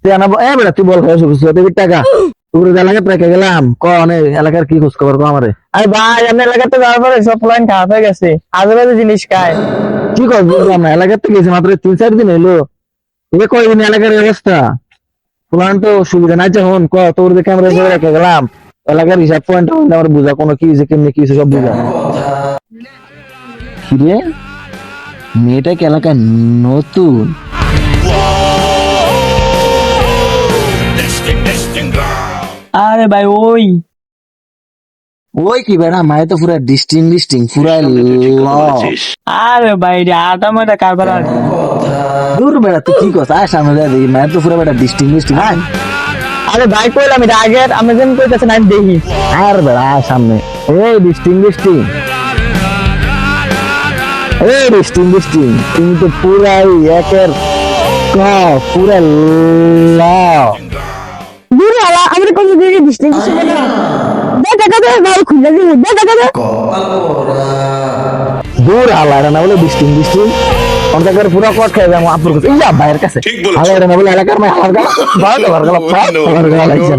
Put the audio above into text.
বেটা তুই বল টাকা তোর এলাকায় রেখে গেলাম এলাকার কি খোঁজ খবর আমারে আরে ভাই আপনার এলাকাতে যাওয়ার পরে সব প্ল্যান খারাপ হয়ে গেছে, আজেবাজে জিনিস খায়। কি কর বুঝলাম না, এলাকার থেকে গেছে মাত্র 3-4 দিন এলো, এ কয়দিন এলাকার এই অবস্থা, প্ল্যান তো সুবিধা নাই যখন তোর দেখে আমরা রেখে গেলাম, এলাকার হিসাব পয়েন্ট আমার বুঝা কোনো কি হয়েছে কেমনি কি হয়েছে সব বুঝা। কিরে মেয়েটা কি এলাকায় নতুন? আরে ভাই ওই ওই কি বেড়া মায়ে তো পুরা ডিস্টিং পুরা আরে ভাই রে আটা মাটা কারবার আর দূর বেড়া তুই কি কথা আয় সামনে যা দেখি মায়ের তো পুরা বেড়া ডিস্টিং আয়। আরে ভাই কইলাম এটা আগের আমি যেন কইতাছেন আমি দেখি। আর বেড়া আয় সামনে, এই ডিস্টিং তুমি তো পুরাই একের পুরা ল দূরে আলা আমরা কোন দিকে ডিস্ট্রিক্ট ছিল না দেখা দে ভাই খুলে দিই দেখা দে দূর হালায় না বলে ডিস্টিং অন্তকের পুরো কট খেয়ে যাবো আপুর কাছে ইয়া ভাইয়ের কাছে হালায় না বলে এলাকার মাই হালার গেল ভালো লাগছে।